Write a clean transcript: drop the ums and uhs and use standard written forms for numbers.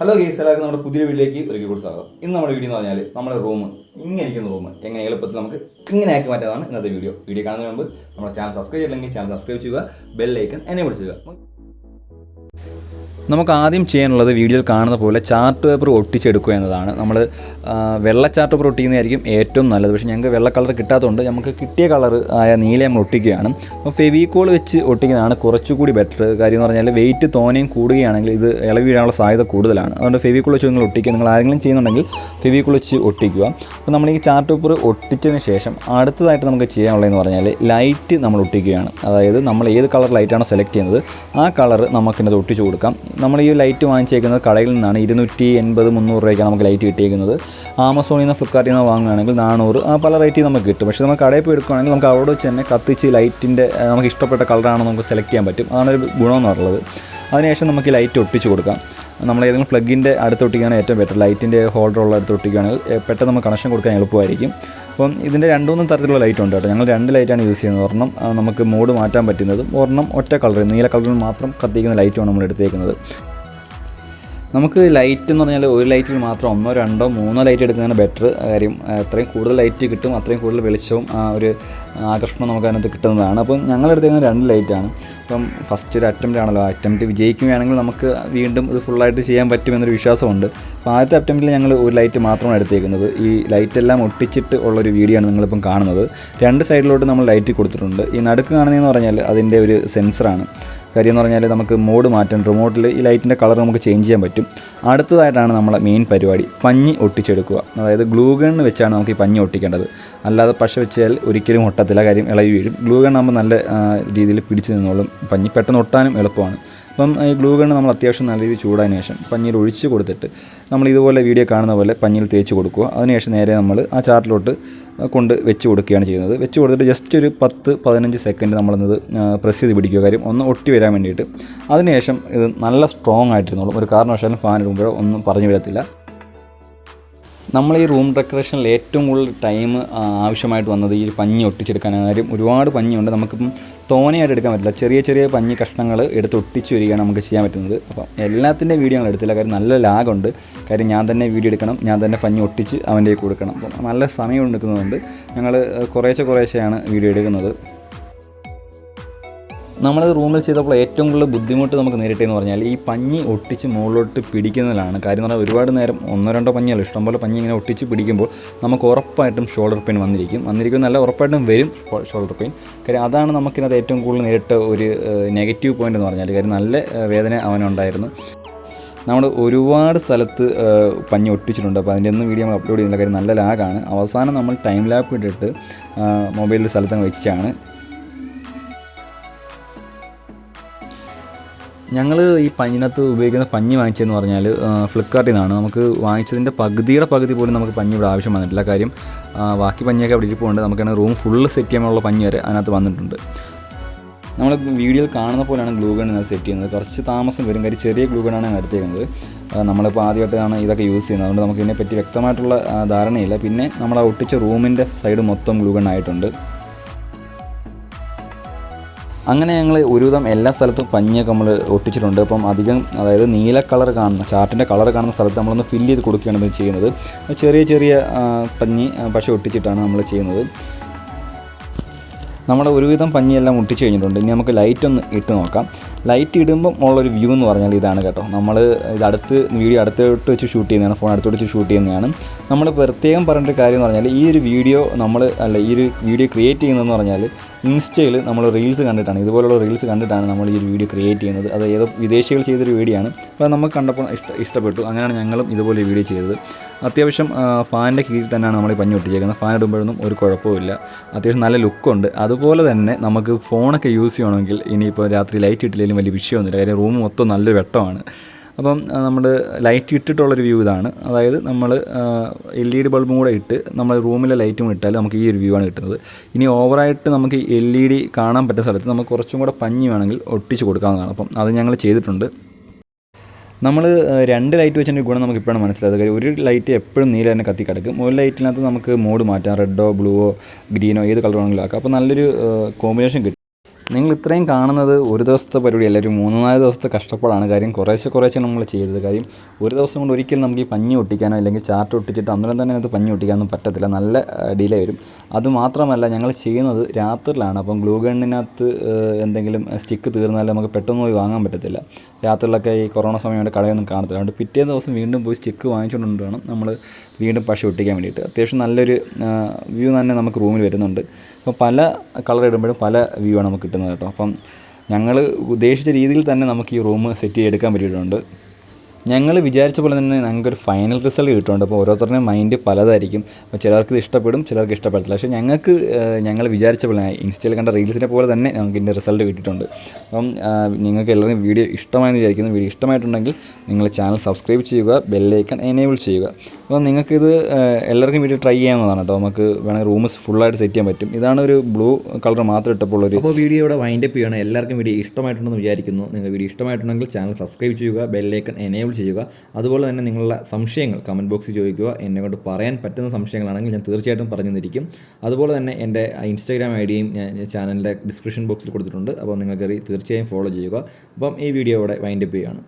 Hello guys, എല്ലാവർക്കും നമ്മുടെ പുതിയ വീട്ടിലേക്ക് ഒരിക്കൽ കൂടി സ്വാഗതം. ഇന്ന് നമ്മുടെ വീഡിയോ എന്ന് പറഞ്ഞാൽ നമ്മുടെ റൂം ഇങ്ങനെ ഇരിക്കുന്ന റൂം എങ്ങനെ എളുപ്പത്തിൽ നമുക്ക് ഇങ്ങനെ ആക്കി മാറ്റാതാണ് ഇന്നത്തെ വീഡിയോ. വീഡിയോ കാണുന്നതിന് മുമ്പ് നമ്മുടെ ചാനൽ സബ്സ്ക്രൈബ് ചെയ്തില്ലെങ്കിൽ ചാനൽ സബ്സ്ക്രൈബ് ചെയ്യുക, ബെൽ ഐക്കൺ എനേബിൾ ചെയ്യുക. നമുക്ക് ആദ്യം ചെയ്യാനുള്ളത് വീഡിയോയിൽ കാണുന്ന പോലെ ചാർട്ട് പേപ്പർ ഒട്ടിച്ചെടുക്കുക എന്നതാണ്. നമ്മൾ വെള്ള ചാർട്ട് പേപ്പർ ഒട്ടിക്കുന്നതായിരിക്കും ഏറ്റവും നല്ലത്. പക്ഷേ ഞങ്ങൾക്ക് വെള്ള കളർ കിട്ടാത്തതുകൊണ്ട് നമുക്ക് കിട്ടിയ കളർ ആയ നീല നമ്മൾ ഒട്ടിക്കുകയാണ്. അപ്പോൾ ഫെവിക്കോൾ വെച്ച് ഒട്ടിക്കുന്നതാണ് കുറച്ചുകൂടി ബെറ്റർ. കാര്യം എന്ന് പറഞ്ഞാൽ വെയിറ്റ് തോനെയും കൂടുകയാണെങ്കിൽ ഇത് ഇളകി വീഴാനുള്ള സാധ്യത കൂടുതലാണ്. അതുകൊണ്ട് ഫെവിക്കോൾ വെച്ച് നിങ്ങൾ ഒട്ടിക്കുക. നിങ്ങൾ ആരെങ്കിലും ചെയ്യുന്നുണ്ടെങ്കിൽ ഫെവിക്കോൾ വെച്ച് ഒട്ടിക്കുക. അപ്പോൾ നമ്മൾ ഈ ചാർട്ട് പേപ്പർ ഒട്ടിച്ചതിന് ശേഷം അടുത്തതായിട്ട് നമുക്ക് ചെയ്യാനുള്ളതെന്ന് പറഞ്ഞാൽ ലൈറ്റ് നമ്മൾ ഒട്ടിക്കുകയാണ്. അതായത് നമ്മൾ ഏത് കളർ ലൈറ്റാണോ സെലക്ട് ചെയ്യുന്നത് ആ കളർ നമുക്കിന്നത് ഒട്ടിച്ച് കൊടുക്കാം. നമ്മൾ ഈ ലൈറ്റ് വാങ്ങിച്ചേക്കുന്നത് കടയിൽ നിന്നാണ്. 280-300 രൂപയ്ക്കാണ് നമുക്ക് ലൈറ്റ് കിട്ടിയേക്കുന്നത്. ആമസോണിൽ നിന്ന് ഫ്ലിപ്കാർട്ടിൽ നിന്ന് വാങ്ങുകയാണെങ്കിൽ 400 പല റേറ്റിൽ നമുക്ക് കിട്ടും. പക്ഷേ നമ്മൾ കടയിൽ പോയി എടുക്കുകയാണെങ്കിൽ നമുക്ക് അവിടെ വെച്ച് തന്നെ കത്തിച്ച് ലൈറ്റിൻ്റെ നമുക്ക് ഇഷ്ടപ്പെട്ട കളറാണോ നമുക്ക് സെലക്ട് ചെയ്യാൻ പറ്റും. അതാണ് ഒരു ഗുണമെന്ന് പറയുന്നത്. അതിനുശേഷം നമുക്ക് ഈ ലൈറ്റ് ഒട്ടിച്ച് കൊടുക്കാം. നമ്മൾ ഏതെങ്കിലും പ്ലഗിൻ്റെ അടുത്ത് ഒട്ടിക്കുകയാണ് ഏറ്റവും ബെറ്റർ. ലൈറ്റിൻ്റെ ഹോൾഡറുള്ള അടുത്ത് ഒട്ടിക്കുകയാണെങ്കിൽ പെട്ടെന്ന് നമുക്ക് കണക്ഷൻ കൊടുക്കാൻ എളുപ്പമായിരിക്കും. അപ്പം ഇതിൻ്റെ 2-3 തരത്തിലുള്ള ലൈറ്റ് ഉണ്ട് കേട്ടോ. ഞങ്ങൾ 2 ലൈറ്റാണ് യൂസ് ചെയ്യുന്നത്. ഒരെണ്ണം നമുക്ക് മോഡ് മാറ്റാൻ പറ്റുന്നതും ഒരെണ്ണം ഒറ്റ കളർ നീല കളറിൽ മാത്രം കത്തിക്കുന്ന ലൈറ്റുമാണ് നമ്മൾ എടുത്തേക്കുന്നത്. നമുക്ക് ലൈറ്റ് എന്ന് പറഞ്ഞാൽ ഒരു ലൈറ്റിൽ മാത്രം 1, 2, 3 ലൈറ്റ് എടുക്കുന്നതാണ് ബെറ്റർ. കാര്യം അത്രയും കൂടുതൽ ലൈറ്റ് കിട്ടും, അത്രയും കൂടുതൽ വെളിച്ചവും ഒരു ആകർഷണം നമുക്ക് അതിനകത്ത് കിട്ടുന്നതാണ്. അപ്പം ഞങ്ങളെടുത്തേക്കുന്നത് 2 ലൈറ്റാണ്. അപ്പം ഫസ്റ്റ് ഒരു അറ്റംപ്റ്റ് ആണല്ലോ. അറ്റംപ്റ്റ് വിജയിക്കുകയാണെങ്കിൽ നമുക്ക് വീണ്ടും ഇത് ഫുള്ളായിട്ട് ചെയ്യാൻ പറ്റുമെന്നൊരു വിശ്വാസമുണ്ട്. അപ്പോൾ ആദ്യത്തെ അറ്റംപ്റ്റിൽ ഞങ്ങൾ ഒരു ലൈറ്റ് മാത്രമാണ് എടുത്തേക്കുന്നത്. ഈ ലൈറ്റെല്ലാം ഒട്ടിച്ചിട്ട് ഉള്ളൊരു വീഡിയോ ആണ് നിങ്ങളിപ്പം കാണുന്നത്. 2 സൈഡിലോട്ട് നമ്മൾ ലൈറ്റ് കൊടുത്തിട്ടുണ്ട്. ഈ നടുക്ക് കാണുന്നതെന്ന് പറഞ്ഞാൽ അതിൻ്റെ ഒരു സെൻസറാണ്. കാര്യം എന്ന് പറഞ്ഞാൽ നമുക്ക് മോഡ് മാറ്റാൻ റിമോട്ടിൽ ഈ ലൈറ്റിൻ്റെ കളർ നമുക്ക് ചേഞ്ച് ചെയ്യാൻ പറ്റും. അടുത്തതായിട്ടാണ് നമ്മളെ മെയിൻ പരിപാടി, പഞ്ഞി ഒട്ടിച്ചെടുക്കുക. അതായത് ഗ്ലൂ ഗൺ വെച്ചാണ് നമുക്ക് ഈ പഞ്ഞി ഒട്ടിക്കേണ്ടത്. അല്ലാതെ പശ വെച്ചാൽ ഒരിക്കലും ഒട്ടത്തില്ല, കാര്യം ഇളകി വീഴും. ഗ്ലൂ ഗൺ ആകുമ്പോൾ നല്ല രീതിയിൽ പിടിച്ച് നിന്നോളും. പഞ്ഞി പെട്ടെന്ന് ഒട്ടാനും എളുപ്പമാണ്. അപ്പം ഈ ഗ്ലൂ ഗണ്ണ് നമ്മൾ അത്യാവശ്യം നല്ല രീതിയിൽ ചൂടായതിനു ശേഷം പഞ്ഞിയിൽ ഒഴിച്ച് കൊടുത്തിട്ട് നമ്മൾ ഇതുപോലെ വീഡിയോ കാണുന്ന പോലെ പഞ്ഞിയിൽ തേച്ച് കൊടുക്കുക. അതിനുശേഷം നേരെ നമ്മൾ ആ ചാർട്ടിലോട്ട് കൊണ്ട് വെച്ച് കൊടുക്കുകയാണ് ചെയ്യുന്നത്. വെച്ച് കൊടുത്തിട്ട് ജസ്റ്റ് ഒരു 10-15 സെക്കൻഡ് നമ്മളത് പ്രസ് ചെയ്ത് പിടിക്കുക. കാര്യം ഒന്ന് ഒട്ടി വരാൻ വേണ്ടിയിട്ട്. അതിനുശേഷം ഇത് നല്ല സ്ട്രോങ് ആയിട്ടിരുന്നോളും. ഒരു കാരണവശാലും ഫാൻ ഇടുമ്പോഴോ ഒന്നും പറഞ്ഞു വിടത്തില്ല. നമ്മൾ ഈ റൂം ഡെക്കറേഷനിൽ ഏറ്റവും കൂടുതൽ ടൈം ആവശ്യമായിട്ട് വന്നത് ഈ പഞ്ഞി ഒട്ടിച്ചെടുക്കാനാണ്. കാര്യം ഒരുപാട് പഞ്ഞിയുണ്ട്. നമുക്കിപ്പം തോനെയായിട്ട് എടുക്കാൻ പറ്റില്ല. ചെറിയ ചെറിയ പഞ്ഞി കഷ്ണങ്ങൾ എടുത്ത് ഒട്ടിച്ച് വരികയാണ് നമുക്ക് ചെയ്യാൻ പറ്റുന്നത്. അപ്പം എല്ലാത്തിൻ്റെ വീഡിയോ ഞങ്ങൾ എടുത്തില്ല. കാര്യം നല്ല ലാഗുണ്ട്. കാര്യം ഞാൻ തന്നെ വീഡിയോ എടുക്കണം, ഞാൻ തന്നെ പഞ്ഞി ഒട്ടിച്ച് അവൻ്റെ കൊടുക്കണം. അപ്പം നല്ല സമയം എടുക്കുന്നതുകൊണ്ട് ഞങ്ങൾ കുറേശ്ശെയാണ് വീഡിയോ എടുക്കുന്നത്. നമ്മൾ റൂമിൽ ചെയ്തപ്പോൾ ഏറ്റവും കൂടുതൽ ബുദ്ധിമുട്ട് നമുക്ക് നേരിട്ടെന്ന് പറഞ്ഞാൽ ഈ പഞ്ഞി ഒട്ടിച്ച് മുകളിലോട്ട് പിടിക്കുന്നതിലാണ്. കാര്യം എന്ന് പറഞ്ഞാൽ ഒരുപാട് നേരം 1-2 പഞ്ഞിയല്ല, ഇഷ്ടംപോലെ പഞ്ഞി ഇങ്ങനെ ഒട്ടിച്ച് പിടിക്കുമ്പോൾ നമുക്ക് ഉറപ്പായിട്ടും ഷോൾഡർ പെയിൻ വന്നിരിക്കും. നല്ല ഉറപ്പായിട്ടും വരും ഷോൾഡർ പെയിൻ. കാര്യം അതാണ് നമുക്കിനകത്ത് ഏറ്റവും കൂടുതൽ നേരിട്ട ഒരു നെഗറ്റീവ് പോയിൻ്റ് എന്ന് പറഞ്ഞാൽ. കാര്യം നല്ല വേദന അവനുണ്ടായിരുന്നു. നമ്മൾ ഒരുപാട് സ്ഥലത്ത് പഞ്ഞി ഒട്ടിച്ചിട്ടുണ്ട്. അപ്പോൾ അതിൻ്റെ ഒന്നും വീഡിയോ നമ്മൾ അപ്ലോഡ് ചെയ്യുന്നില്ല. കാര്യം നല്ല ലാഗാണ്. അവസാനം നമ്മൾ ടൈം ലാപ്പ് ഇട്ടിട്ട് മൊബൈലിൽ സ്ഥലത്തങ്ങ് വെച്ചാണ്. ഞങ്ങൾ ഈ പഞ്ഞിനകത്ത് ഉപയോഗിക്കുന്ന പഞ്ഞി വാങ്ങിച്ചതെന്ന് പറഞ്ഞാൽ ഫ്ലിപ്കാർട്ടിൽ നിന്നാണ്. നമുക്ക് വാങ്ങിച്ചതിൻ്റെ പകുതി പോലും നമുക്ക് പഞ്ഞി ഇവിടെ ആവശ്യം വന്നിട്ടില്ല. കാര്യം ബാക്കി പഞ്ഞിയൊക്കെ അവിടെ ഇരിപ്പുണ്ട്. നമുക്കാണെങ്കിൽ റൂം ഫുള്ള് സെറ്റ് ചെയ്യാനുള്ള പഞ്ഞി വരെ അതിനകത്ത് വന്നിട്ടുണ്ട്. നമ്മൾ വീഡിയോയിൽ കാണുന്ന പോലെയാണ് ഗ്ലൂ ഗൺ സെറ്റ് ചെയ്യുന്നത്. കുറച്ച് താമസം വരും. കാര്യം ചെറിയ ഗ്ലൂ ഗണ്ണാണ് ഞാൻ എടുത്തേക്കുന്നത്. നമ്മളിപ്പോൾ ആദ്യമായിട്ടാണ് ഇതൊക്കെ യൂസ് ചെയ്യുന്നത്. അതുകൊണ്ട് നമുക്ക് ഇതിനെപ്പറ്റി വ്യക്തമായിട്ടുള്ള ധാരണയില്ല. പിന്നെ നമ്മൾ ഒട്ടിച്ച റൂമിൻ്റെ സൈഡ് മൊത്തം ഗ്ലൂ ഗൺ ആയിട്ടുണ്ട്. അങ്ങനെ ഞങ്ങൾ ഒരുവിധം എല്ലാ സ്ഥലത്തും പഞ്ഞിയൊക്കെ നമ്മൾ ഒട്ടിച്ചിട്ടുണ്ട്. അപ്പം അധികം അതായത് നീല കളർ കാണുന്ന ചാർട്ടിൻ്റെ കളർ കാണുന്ന സ്ഥലത്ത് നമ്മളൊന്ന് ഫില്ല് ചെയ്ത് കൊടുക്കുകയാണ് ചെയ്യുന്നത്. ചെറിയ പഞ്ഞി പശ ഒട്ടിച്ചിട്ടാണ് നമ്മൾ ചെയ്യുന്നത്. നമ്മുടെ ഒരുവിധം പഞ്ഞിയെല്ലാം ഒട്ടിച്ച് കഴിഞ്ഞിട്ടുണ്ട്. ഇനി നമുക്ക് ലൈറ്റ് ഒന്ന് ഇട്ട് നോക്കാം. ലൈറ്റ് ഇടുമ്പം ഉള്ളൊരു വ്യൂ എന്ന് പറഞ്ഞാൽ ഇതാണ് കേട്ടോ. നമ്മൾ വീഡിയോ അടുത്തോട്ട് വെച്ച് ഷൂട്ട് ചെയ്യുന്നതാണ്, ഫോൺ അടുത്തോട്ട് വെച്ച് ഷൂട്ട് ചെയ്യുന്നതാണ്. നമ്മൾ പ്രത്യേകം പറയേണ്ട ഒരു കാര്യം എന്ന് പറഞ്ഞാൽ ഈ ഒരു വീഡിയോ ക്രിയേറ്റ് ചെയ്യുന്നതെന്ന് പറഞ്ഞാൽ ഇൻസ്റ്റയിൽ നമ്മൾ റീൽസ് കണ്ടിട്ടാണ്, ഇതുപോലുള്ള റീൽസ് കണ്ടിട്ടാണ് നമ്മൾ ഈ ഒരു വീഡിയോ ക്രിയേറ്റ് ചെയ്യുന്നത്. അത് ഏതോ വിദേശികൾ ചെയ്തൊരു വീഡിയോ ആണ്. അപ്പോൾ നമുക്ക് കണ്ടപ്പോൾ ഇഷ്ടപ്പെട്ടു. അങ്ങനെയാണ് ഞങ്ങളും ഇതുപോലെ വീഡിയോ ചെയ്തത്. അത്യാവശ്യം ഫാനിൻ്റെ കീഴിൽ തന്നെയാണ് നമ്മൾ ഈ പഞ്ഞി ഒട്ടിച്ചേക്കുന്നത്. ഫാൻ ഇടുമ്പോഴൊന്നും ഒരു കുഴപ്പമില്ല. അത്യാവശ്യം നല്ല ലുക്കുണ്ട്. അതുപോലെ തന്നെ നമുക്ക് ഫോണൊക്കെ യൂസ് ചെയ്യണമെങ്കിൽ ഇനിയിപ്പോൾ രാത്രി ലൈറ്റ് ഇട്ടില്ലെങ്കിലും വലിയ വിഷയമൊന്നുമില്ല. കാര്യം റൂം മൊത്തം നല്ലൊരു വെട്ടമാണ്. അപ്പം നമ്മൾ ലൈറ്റ് ഇട്ടിട്ടുള്ളൊരു വ്യൂ ഇതാണ്. അതായത് നമ്മൾ LED ബൾബും കൂടെ ഇട്ട് നമ്മൾ റൂമിലെ ലൈറ്റും ഇട്ടാൽ നമുക്ക് ഈ ഒരു വ്യൂ ആണ് കിട്ടുന്നത്. ഇനി ഓവറായിട്ട് നമുക്ക് LED കാണാൻ പറ്റുന്ന സ്ഥലത്ത് നമുക്ക് കുറച്ചും കൂടെ പഞ്ഞി വേണമെങ്കിൽ ഒട്ടിച്ച് കൊടുക്കാവുന്നതാണ്. അപ്പം അത് ഞങ്ങൾ ചെയ്തിട്ടുണ്ട്. നമ്മൾ 2 ലൈറ്റ് വെച്ചതിൻ്റെ ഗുണം നമുക്ക് ഇപ്പോഴാണ് മനസ്സിലായത്. കാര്യം ഒരു ലൈറ്റ് എപ്പോഴും നീല തന്നെ കത്തി കിടക്കും. ഒരു ലൈറ്റിനകത്ത് നമുക്ക് മോഡ് മാറ്റാം, റെഡോ ബ്ലൂവോ ഗ്രീനോ ഏത് കളർ വേണമെങ്കിലും ആക്കാം. അപ്പോൾ നല്ലൊരു കോമ്പിനേഷൻ കിട്ടും. നിങ്ങൾ ഇത്രയും കാണുന്നത് ഒരു ദിവസത്തെ പരിപാടിയല്ല, ഒരു 3-4 ദിവസത്തെ കഷ്ടപ്പാടാണ്. കാര്യം കുറേശ്ശെ നമ്മൾ ചെയ്തത്. കാര്യം ഒരു ദിവസം കൊണ്ട് ഒരിക്കലും നമുക്ക് ഈ പഞ്ഞി ഒട്ടിക്കാനോ അല്ലെങ്കിൽ ചാർട്ട് ഒട്ടിച്ചിട്ട് അന്നേരം തന്നെ അത് പഞ്ഞി ഒട്ടിക്കാനൊന്നും പറ്റത്തില്ല, നല്ല ഡിലേ വരും. അതുമാത്രമല്ല ഞങ്ങൾ ചെയ്യുന്നത് രാത്രിയിലാണ്. അപ്പം ഗ്ലൂ ഗണ്ണിനകത്ത് എന്തെങ്കിലും സ്റ്റിക്ക് തീർന്നാൽ നമുക്ക് പെട്ടെന്ന് പോയി വാങ്ങാൻ പറ്റത്തില്ല. രാത്രിയിലൊക്കെ ഈ കൊറോണ സമയമായിട്ട് കടയൊന്നും കാണത്തില്ല. അതുകൊണ്ട് പിറ്റേ ദിവസം വീണ്ടും പോയി സ്റ്റിക്ക് വാങ്ങിച്ചുകൊണ്ട് വേണം നമ്മൾ വീണ്ടും പശ ഒട്ടിക്കാൻ വേണ്ടിയിട്ട്. അത്യാവശ്യം നല്ലൊരു വ്യൂ തന്നെ നമുക്ക് റൂമിൽ വരുന്നുണ്ട്. അപ്പോൾ പല കളർ ഇടുമ്പോഴും പല വ്യൂ ആണ് നമുക്ക് കിട്ടുന്നത് കേട്ടോ. അപ്പം ഞങ്ങൾ ഉദ്ദേശിച്ച രീതിയിൽ തന്നെ നമുക്ക് ഈ റൂം സെറ്റ് ചെയ്തെടുക്കാൻ പറ്റിയിട്ടുണ്ട്. ഞങ്ങൾ വിചാരിച്ച പോലെ തന്നെ ഞങ്ങൾക്കൊരു ഫൈനൽ റിസൾട്ട് കിട്ടുന്നുണ്ട്. അപ്പോൾ ഓരോരുത്തരുടെയും മൈൻഡ് പലതായിരിക്കും. അപ്പോൾ ചിലർക്ക് ഇത് ഇഷ്ടപ്പെടും, ചിലർക്ക് ഇഷ്ടപ്പെടത്തില്ല. പക്ഷേ ഞങ്ങൾക്ക് ഞങ്ങൾ വിചാരിച്ച പോലെ ഇൻസ്റ്റയിൽ കണ്ട റീൽസിനെ പോലെ തന്നെ നമുക്ക് ഇതിൻ്റെ റിസൾട്ട് കിട്ടിയിട്ടുണ്ട്. അപ്പം നിങ്ങൾക്ക് എല്ലാവർക്കും വീഡിയോ ഇഷ്ടമായെന്ന് വിചാരിക്കുന്നു. വീഡിയോ ഇഷ്ടമായിട്ടുണ്ടെങ്കിൽ നിങ്ങൾ ചാനൽ സബ്സ്ക്രൈബ് ചെയ്യുക, ബെല്ലൈക്കൺ എനേബിൾ ചെയ്യുക. അപ്പോൾ നിങ്ങൾക്കിത് എല്ലാവർക്കും വീഡിയോ ട്രൈ ചെയ്യാവുന്നതാണ് കേട്ടോ. നമുക്ക് വേണമെങ്കിൽ റൂംസ് ഫുള്ളായിട്ട് സെറ്റ് ചെയ്യാൻ പറ്റും. ഇതാണ് ഒരു ബ്ലൂ കളർ മാത്രം ഇട്ടപ്പോൾ ഒരു. അപ്പോൾ വീഡിയോ ഇവിടെ വൈൻഡപ്പ് ചെയ്യണം. എല്ലാവർക്കും വീഡിയോ ഇഷ്ടമായിട്ടുണ്ടെന്ന് വിചാരിക്കുന്നു. നിങ്ങൾ വീഡിയോ ഇഷ്ടമായിട്ടുണ്ടെങ്കിൽ ചാനൽ സബ്സ്ക്രൈബ് ചെയ്യുക, ബെല്ലൈക്കൺ എനേബിൾ ചെയ്യുക. അതുപോലെ തന്നെ നിങ്ങളുടെ സംശയങ്ങൾ കമൻറ്റ് ബോക്സിൽ ചോദിക്കുക. എന്നെക്കൊണ്ട് പറയാൻ പറ്റുന്ന സംശയങ്ങളാണെങ്കിൽ ഞാൻ തീർച്ചയായിട്ടും പറഞ്ഞു തന്നിരിക്കും. അതുപോലെ തന്നെ എൻ്റെ ഇൻസ്റ്റാഗ്രാം ഐ ഡിയും ഞാൻ ചാനലിൻ്റെ ഡിസ്ക്രിപ്ഷൻ ബോക്സിൽ കൊടുത്തിട്ടുണ്ട്. അപ്പോൾ നിങ്ങൾക്ക് തീർച്ചയായും ഫോളോ ചെയ്യുക. അപ്പം ഈ വീഡിയോ ഇവിടെ വൈൻഡപ്പ് ചെയ്യുകയാണ്.